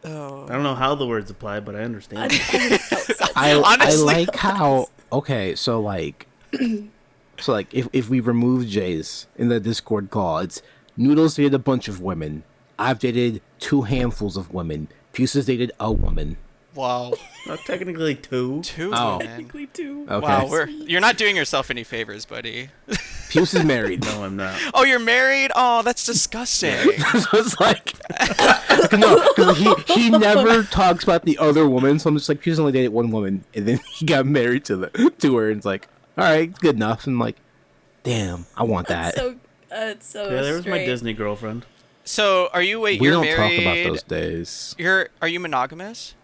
Oh. I don't know how the words apply, but I understand. I Honestly, like how so if we remove Jase in the Discord call, it's Noodles dated a bunch of women. I've dated 2 handfuls of women. Puce has dated a woman. Wow. Not technically 2. Two Oh. women. Technically two. Okay. Wow, you're not doing yourself any favors, buddy. Puce is married. No, I'm not. Oh, you're married? Oh, that's disgusting. So it's like, no, because he never talks about the other woman. So I'm just like, Puce only dated 1 woman, and then he got married to her, and it's like, all right, good enough. And I'm like, damn, I want that. It's so Yeah, there was my straight. Disney girlfriend. So, are you We you're don't married? talk about those days. Are you monogamous?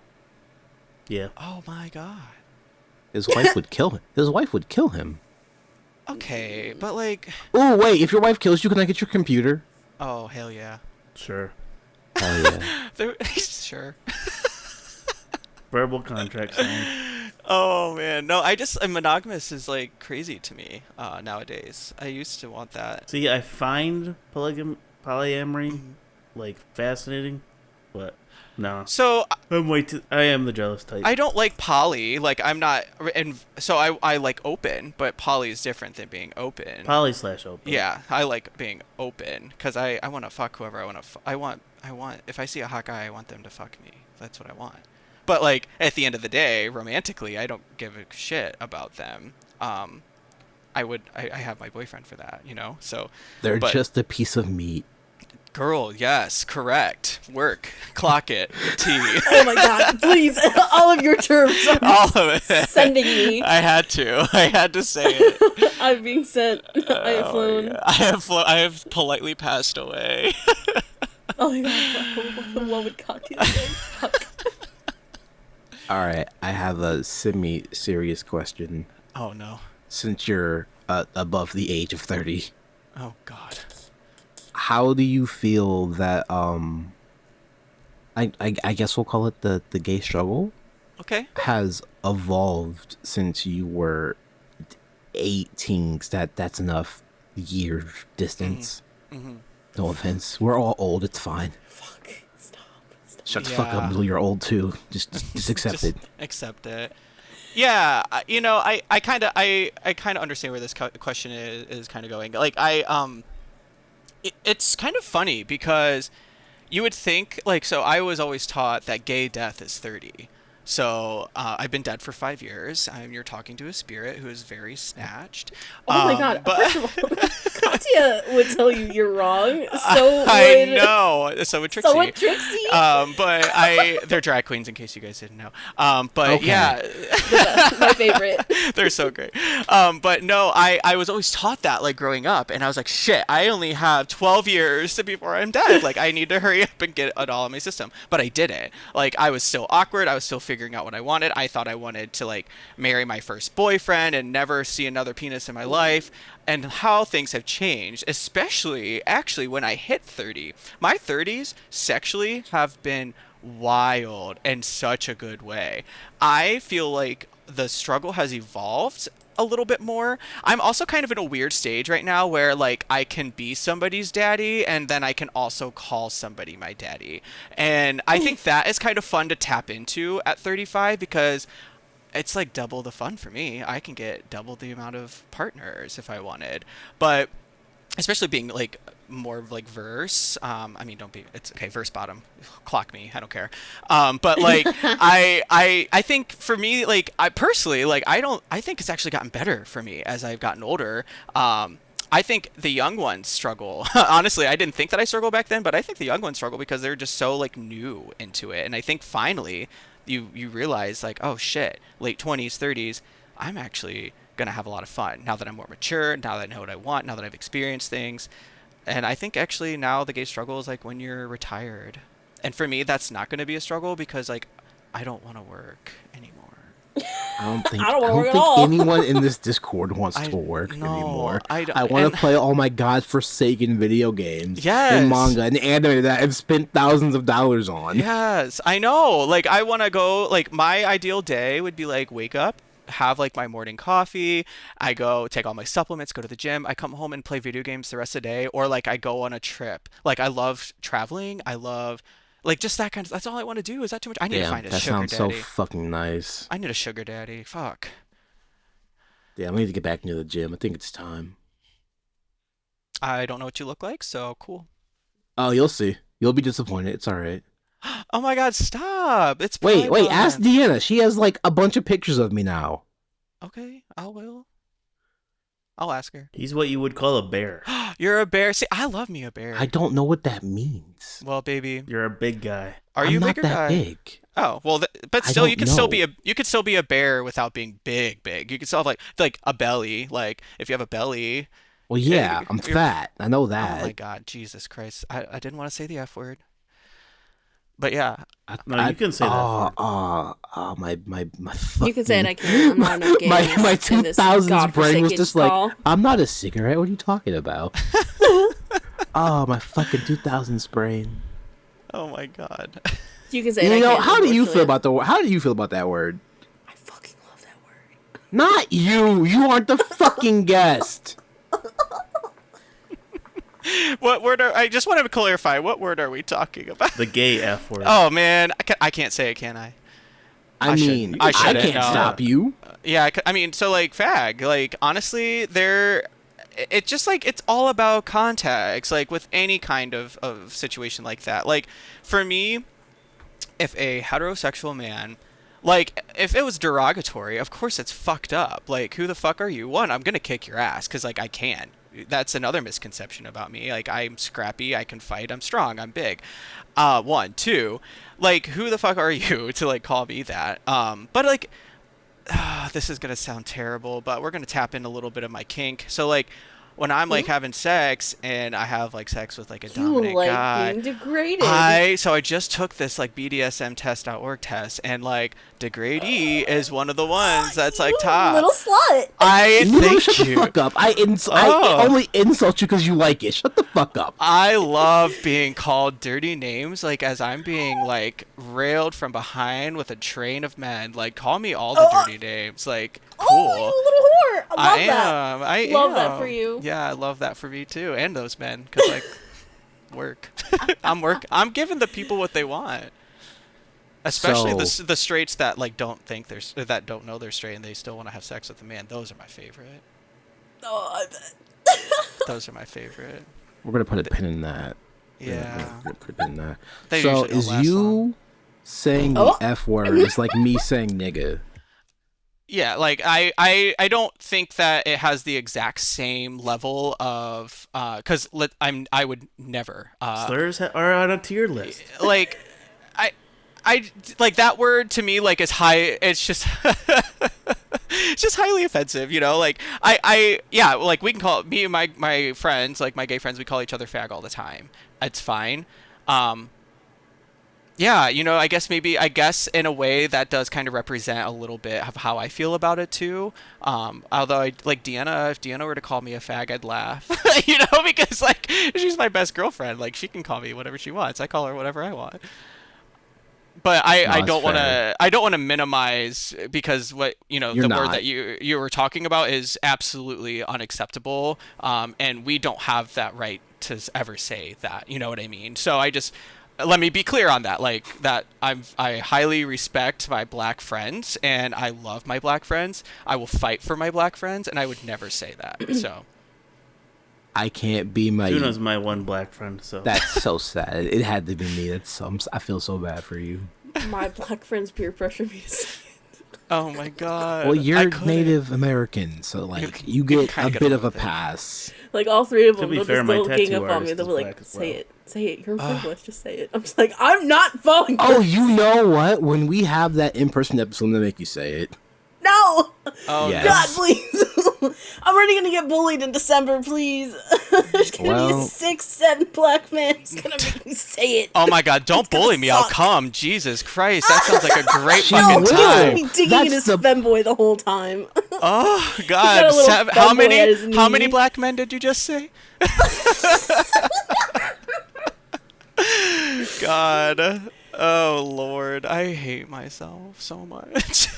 Yeah. Oh my god. His wife would kill him. His wife would kill him. Okay, but like, Oh wait, if your wife kills you, can I get your computer? oh hell yeah. Sure. Oh yeah. Sure. Verbal contract signed. Oh man, no, monogamous is like crazy to me nowadays. I used to want that. See, I find polyamory like fascinating, but no. So I am the jealous type. I don't like poly. Like I'm not, and so I like open, but poly is different than being open. Poly/open. Yeah, I like being open because I want to fuck whoever I want to. I want. If I see a hot guy, I want them to fuck me. That's what I want. But like at the end of the day, romantically, I don't give a shit about them. I have my boyfriend for that, you know. So They're just a piece of meat. girl, yes, correct. Work, clock it, T. Oh my god, please. All of your terms are All of it. sending me. I had to say it. I'm being sent. I have flown. I have politely passed away. Oh my god, what would Katya say? Fuck. All right, I have a semi-serious question. Oh no. Since you're above the age of 30, Oh god. how do you feel that I guess we'll call it the gay struggle Okay. has evolved since you were 18? That's enough year distance. Mm-hmm. No offense, we're all old. It's fine. Fuck. Stop. Shut the fuck up, Yeah. Bill. You're old too. Just accept Just it. accept it. Yeah, you know, I kind of understand where this question is kind of going. Like it's kind of funny because you would think like, so I was always taught that gay death is 30. So I've been dead for 5 years. You're talking to a spirit who is very snatched. Oh my god. But First of all, Katya would tell you you're wrong. So I would know. So would Trixie. So would Trixie. But they're drag queens in case you guys didn't know. But Okay. yeah. My favorite. They're so great. But no, I was always taught that like growing up, and I was like, shit, I only have 12 years before I'm dead. Like I need to hurry up and get it all in my system. But I didn't. Like I was still awkward. I was still figuring out what I wanted. I thought I wanted to like marry my first boyfriend and never see another penis in my life. And how things have changed, especially actually when I hit 30. My 30s sexually have been wild in such a good way. I feel like the struggle has evolved a little bit more. I'm also kind of in a weird stage right now where like I can be somebody's daddy and then I can also call somebody my daddy. And I think that is kind of fun to tap into at 35 because it's like double the fun for me. I can get double the amount of partners if I wanted. But especially being like more of like verse. I mean, don't be. It's okay. Verse bottom, clock me. I don't care. But like, I think for me, like, I personally, like, I think it's actually gotten better for me as I've gotten older. I think the young ones struggle. Honestly, I didn't think that I struggled back then, but I think the young ones struggle because they're just so like new into it. And I think finally, you realize like, oh shit, late 20s, 30s, I'm actually gonna have a lot of fun now that I'm more mature, now that I know what I want, now that I've experienced things. And I think actually now the gay struggle is like when you're retired. And for me, that's not going to be a struggle because like I don't want to work anymore. I don't think, I don't wanna work at all. anyone in this Discord wants to work anymore. I want to play all my godforsaken video games Yes. and manga and anime that I've spent thousands of dollars on. Yes, I know. Like I want to go, like my ideal day would be like wake up, have like my morning coffee. I go take all my supplements, go to the gym. I come home and play video games the rest of the day, or like I go on a trip. Like I love traveling. I love like just that kind of. That's all I want to do. Is that too much? I need to find a that sugar sounds daddy. so fucking nice. I need a sugar daddy. Fuck. Yeah, I need to get back into the gym. I think it's time. I don't know what you look like, so cool. Oh, you'll see. You'll be disappointed. It's all right. Oh my God! Stop! It's wait. Pride Ask Month. Deanna. She has like a bunch of pictures of me now. Okay, I will. I'll ask her. He's what you would call a bear. You're a bear. See, I love me a bear. I don't know what that means. Well, baby, You're a big guy. are I'm you a not bigger that guy? big. Oh well, but I still, don't you can still know. be a bear without being big. You can still have like a belly. Like if you have a belly. Well, yeah, I'm you're- fat. I know Oh that. my God, Jesus Christ! I didn't want to say the F word. But yeah, No, you can say that. My You can say it. I can't. I'm not enough gay my in this 2000s brain was godforsaken just call. like, I'm not a cigarette. What are you talking about? Oh, my fucking 2000s brain. oh my God. You can say it. You I know, can't, how do you feel unfortunately. about that word? I fucking love that word. Not you. You aren't the fucking guest. What word are I just wanted to clarify? What word are we talking about? The gay F word. Oh man, I can't say it, can I? I mean, shouldn't. I I shouldn't, can't no. stop you. Yeah, I mean, so like fag, like honestly, it's just like it's all about context, like with any kind of situation like that. Like for me, if a heterosexual man, like if it was derogatory, of course it's fucked up. Like who the fuck are you? One, I'm gonna kick your ass because like I can. That's another misconception about me. Like I'm scrappy, I can fight, I'm strong, I'm big. One, two, like who the fuck are you to like call me that? But like this is gonna sound terrible, but we're gonna tap in a little bit of my kink. So like when I'm like having sex and I have like sex with like a You dominant like guy, being degraded. so I just took this like BDSMtest.org test, and like degradee is one of the ones that's like top. Little slut. I You thank shut you. the fuck up. I Oh. only insult you because you like it. Shut the fuck up. I love being called dirty names, like as I'm being like railed from behind with a train of men. Like call me all the dirty names. Like cool. Oh, you little whore. I love that. am. I Love am. that for you. Yeah, I love that for me too, and those men, because like work. I'm giving the people what they want. Especially the straights that like don't know they're straight and they still want to have sex with a man. Those are my favorite. Oh, I bet. Those are my favorite. We're gonna put a pin in that. Yeah. We're gonna put a pin in that. They So usually don't is last you long. saying the F word is like me saying nigga? Yeah, like I don't think that it has the exact same level of because I would never Slurs are on a tier list. like I like that word to me like is high. It's just it's just highly offensive, you know. Like I yeah, like we can call me and my friends, like my gay friends, we call each other fag all the time. It's fine. Yeah, you know, I guess in a way that does kind of represent a little bit of how I feel about it too. Although I like Deanna, if Deanna were to call me a fag, I'd laugh, you know, because like she's my best girlfriend. Like she can call me whatever she wants. I call her whatever I want. But I don't want to minimize because what You're the not. word that you were talking about is absolutely unacceptable. And we don't have that right to ever say that. You know what I mean? So let me be clear on that. Like that I highly respect my black friends and I love my black friends. I will fight for my black friends and I would never say that. So I can't be my. Juno's my one black friend, so That's so sad. It had to be me. I feel so bad for you. My black friends peer pressure me to say it. oh my god. Well, I you're couldn't. Native American, so like you you get kinda a gotta bit go of a with it. pass. Like all three of To them, be they'll fair, just my go gang tattoo up on me. artist They'll be is like, black as "Say well." it, say it. You're from West. Just say it." I'm just like, I'm not falling. Oh, you know what? When we have that in-person episode, I'm gonna make you say it. No. Oh, Yes. God, please. I'm already gonna get bullied in December, please. There's gonna be Well- a 6'7" black man who's gonna make me say it. Oh my god, don't It's gonna bully me. I'll suck. come. Jesus Christ. That sounds like a great She fucking will. He's gonna time. be digging That's in his the- femboy the whole time. Oh got a god. little How femboy at his how many knee. black men did you just say? God. Oh lord. I hate myself so much.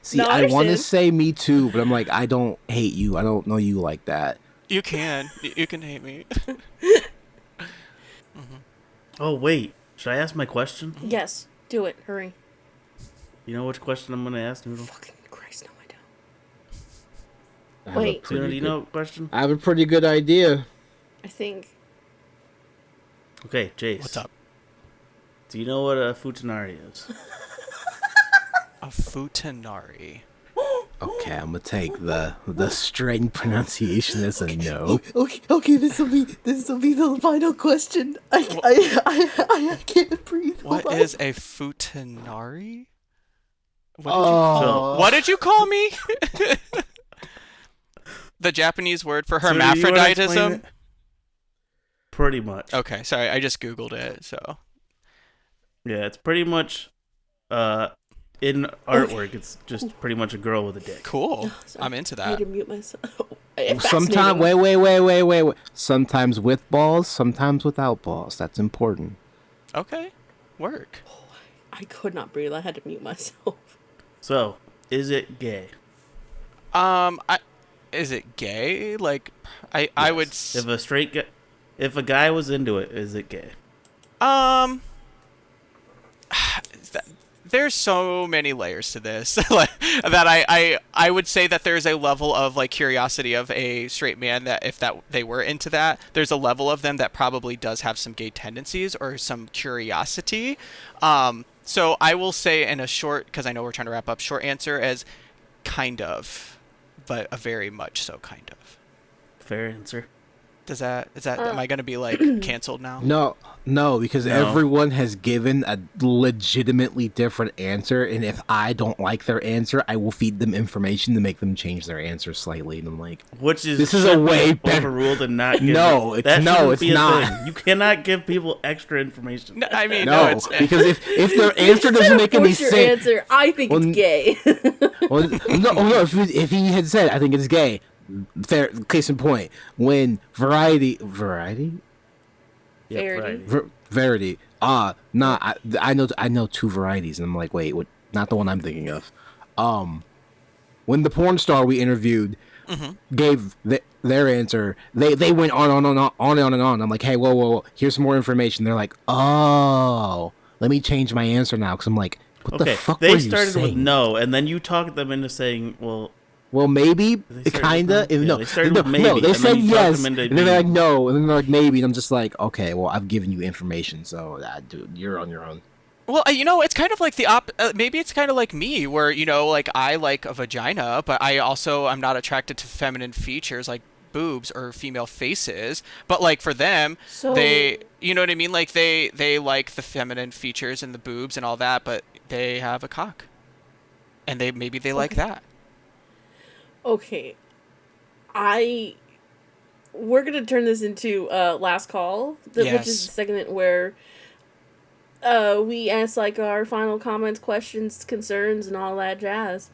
See, No, I want to understand. say me too, but I'm like, I don't hate you. I don't know you like that. You can. You can hate me. Oh, wait. Should I ask my question? Yes, do it. Hurry. You know which question I'm going to ask, Noodle? Fucking Christ, no, I don't. I have a Wait. pretty Tuna, do you good- know what question? I have a pretty good idea. I think. Okay, Jase. What's up? Do you know what a futanari is? A futanari. Okay, I'm gonna take the straight pronunciation as a no. Okay, this will be the final question. I can't breathe. What Hold on. is a futanari? Oh, What did you call me? The Japanese word for Tuna, do you wanna explain hermaphroditism? it? Pretty much. Okay, sorry, I just Googled it, so. Yeah, it's pretty much, in artwork, it's just pretty much a girl with a dick. Cool. Sorry. I'm into I had that. to mute myself. sometimes wait. Sometimes with balls, sometimes without balls. That's important. Okay. Work. I could not breathe. I had to mute myself. So, is it gay? Is it gay? Like, I would. If a guy was into it, is it gay? There's so many layers to this like, that I would say that there's a level of like curiosity of a straight man that if that they were into that, there's a level of them that probably does have some gay tendencies or some curiosity. So I will say in a short, because I know we're trying to wrap up, short answer as kind of, but a very much so kind of. Fair answer. Is that am I going to be like canceled now? No, because everyone has given a legitimately different answer, and if I don't like their answer, I will feed them information to make them change their answer slightly. And I'm like, Which is this is a way better. overruled and not give No, it. it's- That no, shouldn't it's be a not. thing. You cannot give people extra information. No, I mean, no, it's because if their answer doesn't make any What's your sense, answer? I think it's gay. well, no, if he had said, I think it's gay. Fair, case in point, when Variety, Verity. Verity, I know two varieties, and I'm like, wait, what? Not the one I'm thinking of. When the porn star we interviewed gave their answer, they went on and on. I'm like, hey, whoa, here's some more information. They're like, oh, let me change my answer now, because I'm like, what the fuck were you saying? They started with no, and then you talked them into saying, well, maybe, They started kinda. with no? No, Yeah, they started no, with maybe, no, they and said then you talked yes, them into and then they're like being- no, and then they're like maybe, and I'm just like, okay, well, I've given you information, so dude, you're on your own. Well, it's kind of like maybe it's kind of like me, where like I like a vagina, but I'm not attracted to feminine features like boobs or female faces. But like for them, So- they, you know what I mean? Like they like the feminine features and the boobs and all that, but they have a cock, and maybe they like that. Okay. We're going to turn this into Last Call, which Yes. is the segment where we ask like our final comments, questions, concerns, and all that jazz.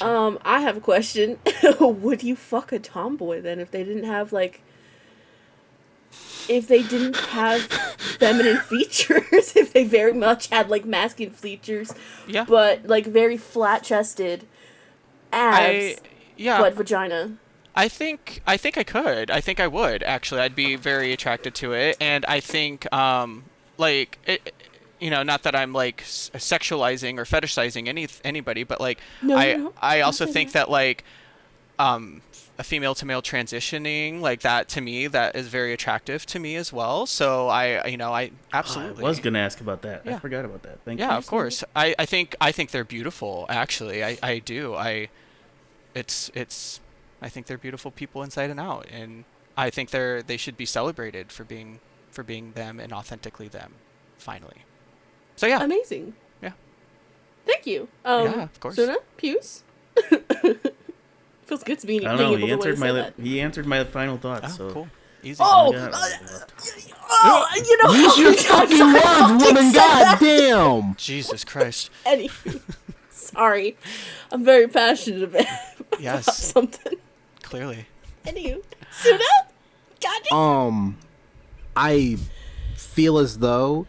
I have a question. Would you fuck a tomboy then if they didn't have feminine features, if they very much had like masculine features, Yeah. but like very flat chested abs, but vagina? I think I could. I think I would actually. I'd be very attracted to it, and I think like it, not that I'm like sexualizing or fetishizing anybody, but like No. I also Don't say think that like a female to male transitioning like that, to me, that is very attractive to me as well. So I absolutely I was gonna ask about that. Yeah. I forgot about that. Thank you. Yeah, of course. I think they're beautiful. Actually, I do. I think they're beautiful people inside and out, and I think they should be celebrated for being them and authentically them. Finally. So yeah. Amazing. Yeah. Thank you. Yeah, of course. Suna, Puce. Feels good to be. I don't know. He answered my final thoughts. Oh, so. cool. Easy. Oh, I got it left. you know. Use your fucking words, woman! God. Goddamn! Jesus Christ. Anyway, sorry, I'm very passionate about Yes. something. Clearly. Anywho, Suna, goddamn. I feel as though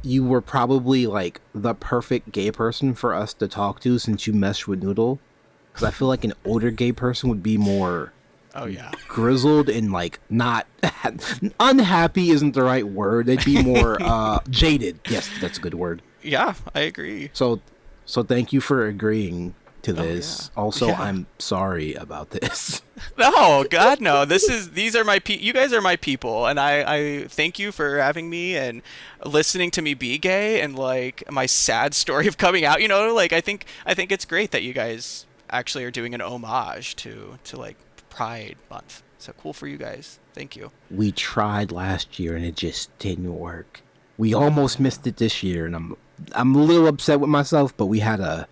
you were probably like the perfect gay person for us to talk to since you meshed with Noodle. Because I feel like an older gay person would be more grizzled and like not unhappy isn't the right word. They'd be more jaded. Yes, that's a good word. Yeah, I agree. So thank you for agreeing to this. Yeah. Also, I'm sorry about this. No, God, no. These are my you guys are my people, and I thank you for having me and listening to me be gay and like my sad story of coming out. You know, like I think it's great that you guys actually are doing an homage to like Pride Month. So cool for you guys. Thank you. We tried last year and it just didn't work. We almost missed it this year, and I'm a little upset with myself. But we had the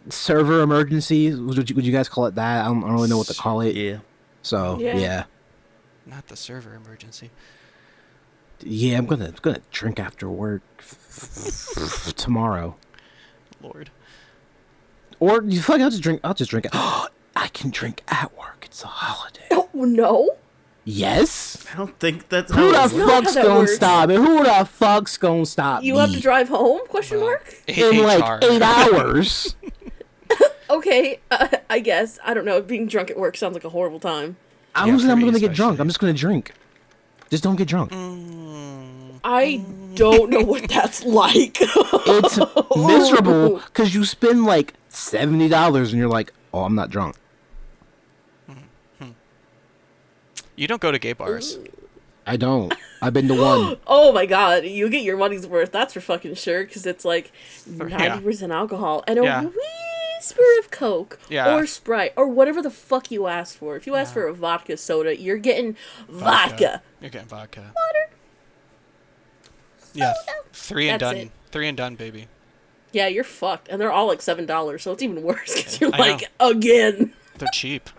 server emergency. Would you guys call it that? I don't really know what to call it. Yeah. So yeah. Not the server emergency. Yeah, I'm gonna drink after work tomorrow. Lord. Or you feel like I'll just drink it. I can drink at work. It's a holiday. Oh no. Yes. I don't think that's Who how the it works. fuck's gonna stop me? Who the fuck's gonna stop me? You have to drive home? Question mark. In like 8 hours. Okay, I guess. I don't know. Being drunk at work sounds like a horrible time. I'm gonna get drunk. I'm just gonna drink. Just don't get drunk. I don't know what that's like. It's miserable because you spend like $70 and you're like, oh, I'm not drunk. You don't go to gay bars. I don't. I've been to one. Oh my god, you get your money's worth. That's for fucking sure, because it's like 90% alcohol and a whisper of Coke or Sprite or whatever the fuck you asked for. If you ask for a vodka soda, you're getting vodka. You're getting vodka. Water. Yeah, 3 and That's done. it. 3 and done, baby. Yeah, you're fucked. And they're all like $7, so it's even worse because you're I like, again. They're cheap.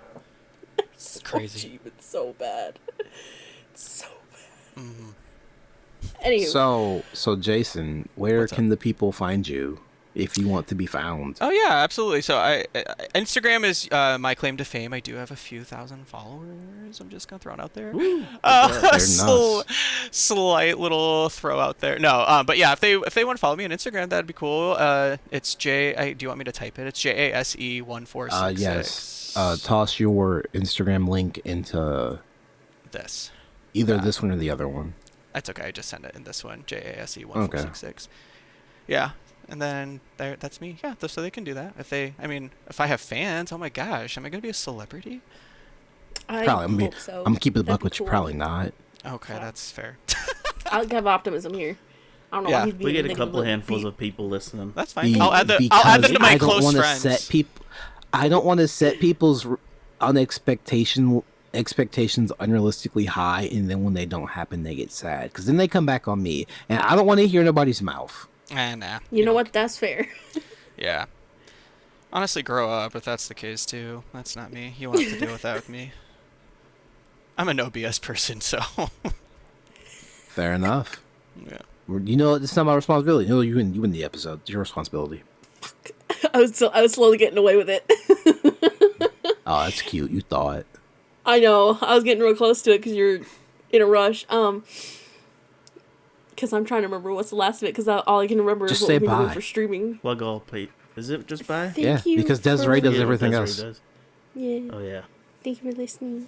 So crazy. cheap. It's so bad. It's so bad. Anywho. So Jason, where can the people find you if you want to be found? Oh yeah, absolutely. So Instagram is my claim to fame. I do have a few thousand followers. I'm just gonna throw it out there. Slight little throw out there. No, but yeah, if they want to follow me on Instagram, that'd be cool. It's do you want me to type it? It's JASE1466. Yes. Toss your Instagram link into this. Either this one or the other one. That's okay. I just send it in this one. JASE1466. Yeah. And then that's me. Yeah, so they can do that. If I have fans, oh my gosh, am I going to be a celebrity? Probably. Hope so. I'm keeping the buck with cool. you. Probably not. Okay, that's fair. I'll have optimism here. I don't know why he's being we get a negative, couple but handfuls of people listening. That's fine. I'll add them to my close friends. I don't want to set people's expectations unrealistically high, and then when they don't happen, they get sad because then they come back on me, and I don't want to hear nobody's mouth. Nah. You know what? That's fair. Yeah. Honestly, grow up if that's the case too. That's not me. You won't have to deal with that with me. I'm a no BS person, so. Fair enough. Yeah. You know, it's not my responsibility. You win the episode. It's your responsibility. I was slowly getting away with it. Oh, that's cute. You thought. I know. I was getting real close to it because you're in a rush. Because I'm trying to remember what's the last of it. Because all I can remember is what we're doing for streaming. Plug all plate. Is it just bye? Yeah, because Desiree does everything else. Does. Yeah. Oh yeah. Thank you for listening.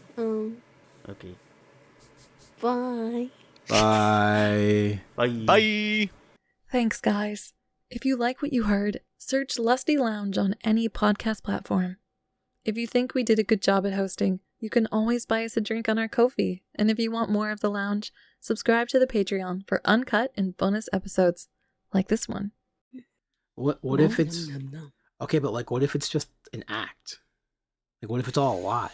Okay. Bye. Bye. Bye. Bye. Thanks, guys. If you like what you heard, search Lusty Lounge on any podcast platform. If you think we did a good job at hosting, you can always buy us a drink on our Ko-fi. And if you want more of the lounge, subscribe to the Patreon for uncut and bonus episodes, like this one. What if it's okay? But like, what if it's just an act? Like, what if it's all a lie?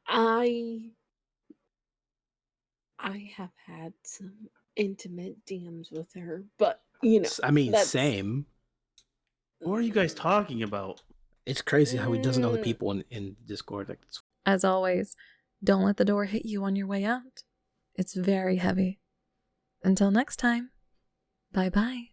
I have had some intimate DMs with her, but you know, I mean, same. What are you guys talking about? It's crazy how he doesn't know the people in Discord. Like, As always, don't let the door hit you on your way out. It's very heavy. Until next time, bye-bye.